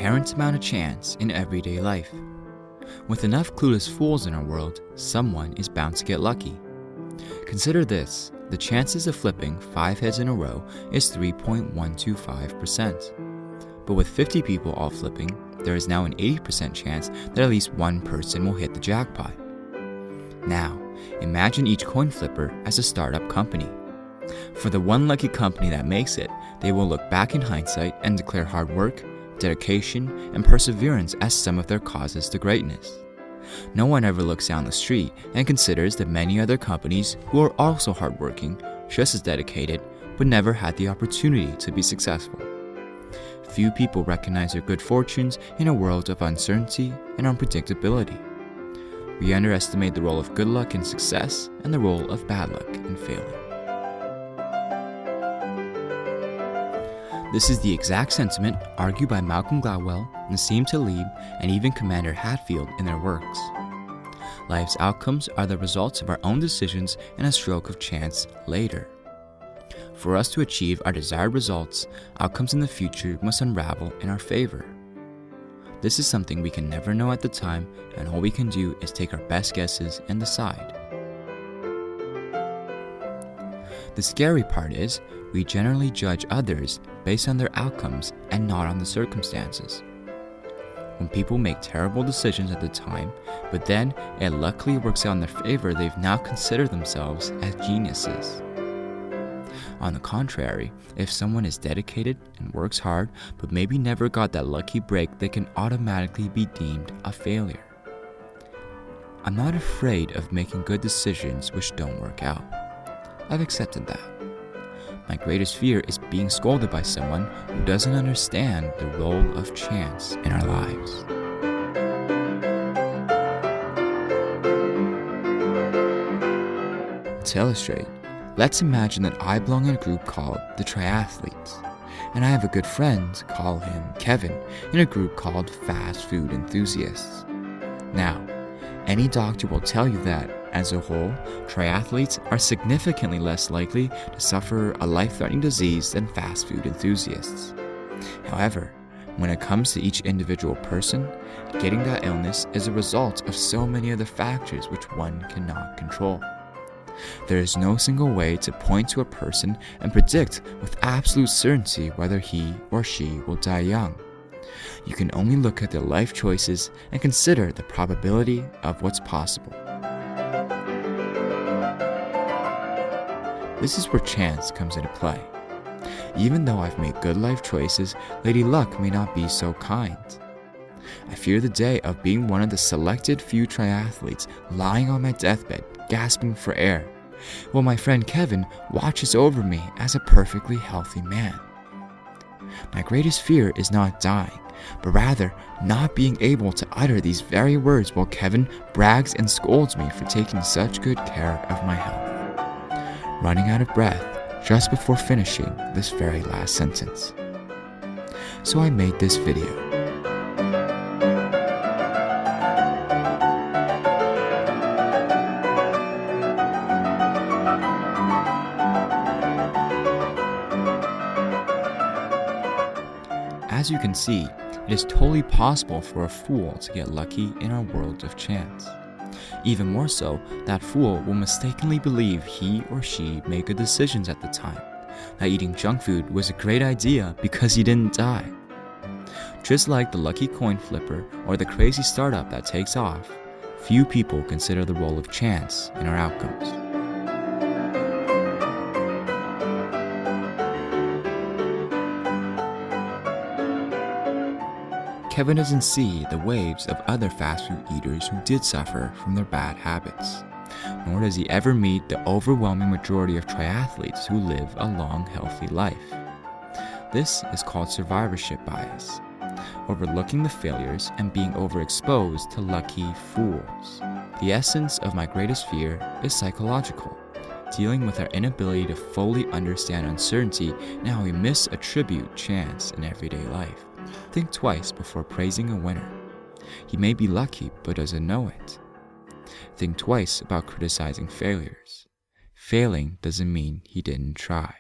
inherent amount of chance in everyday life. With enough clueless fools in our world, someone is bound to get lucky. Consider this, the chances of flipping 5 heads in a row is 3.125%. But with 50 people all flipping, there is now an 80% chance that at least one person will hit the jackpot. Now, imagine each coin flipper as a startup company. For the one lucky company that makes it, they will look back in hindsight and declare hard work, dedication, and perseverance as some of their causes to greatness. No one ever looks down the street and considers the many other companies who are also hardworking, just as dedicated, but never had the opportunity to be successful. Few people recognize their good fortunes in a world of uncertainty and unpredictability. We underestimate the role of good luck in success and the role of bad luck in failure. This is the exact sentiment argued by Malcolm Gladwell, Nassim Taleb, and even Commander Hadfield in their works. Life's outcomes are the results of our own decisions and a stroke of chance later. For us to achieve our desired results, outcomes in the future must unravel in our favor. This is something we can never know at the time, and all we can do is take our best guesses and decide. The scary part is, we generally judge others based on their outcomes and not on the circumstances. When people make terrible decisions at the time, but then it luckily works out in their favor, they've now considered themselves as geniuses. On the contrary, if someone is dedicated and works hard, but maybe never got that lucky break, they can automatically be deemed a failure. I'm not afraid of making good decisions which don't work out. I've accepted that. My greatest fear is being scolded by someone who doesn't understand the role of chance in our lives. To illustrate, let's imagine that I belong in a group called the Triathletes, and I have a good friend, call him Kevin, in a group called Fast Food Enthusiasts. Now, any doctor will tell you that, as a whole, triathletes are significantly less likely to suffer a life-threatening disease than fast food enthusiasts. However, when it comes to each individual person, getting that illness is a result of so many other factors which one cannot control. There is no single way to point to a person and predict with absolute certainty whether he or she will die young. You can only look at their life choices and consider the probability of what's possible. This is where chance comes into play. Even though I've made good life choices, Lady Luck may not be so kind. I fear the day of being one of the selected few triathletes lying on my deathbed, gasping for air, while my friend Kevin watches over me as a perfectly healthy man. My greatest fear is not dying, but rather not being able to utter these very words while Kevin brags and scolds me for taking such good care of my health. Running out of breath just before finishing this very last sentence. So I made this video. As you can see, it is totally possible for a fool to get lucky in our world of chance. Even more so, that fool will mistakenly believe he or she made good decisions at the time, that eating junk food was a great idea because he didn't die. Just like the lucky coin flipper or the crazy startup that takes off, few people consider the role of chance in our outcomes. Kevin doesn't see the waves of other fast food eaters who did suffer from their bad habits, nor does he ever meet the overwhelming majority of triathletes who live a long, healthy life. This is called survivorship bias, overlooking the failures and being overexposed to lucky fools. The essence of my greatest fear is psychological, dealing with our inability to fully understand uncertainty and how we misattribute chance in everyday life. Think twice before praising a winner. He may be lucky but doesn't know it. Think twice about criticizing failures. Failing doesn't mean he didn't try.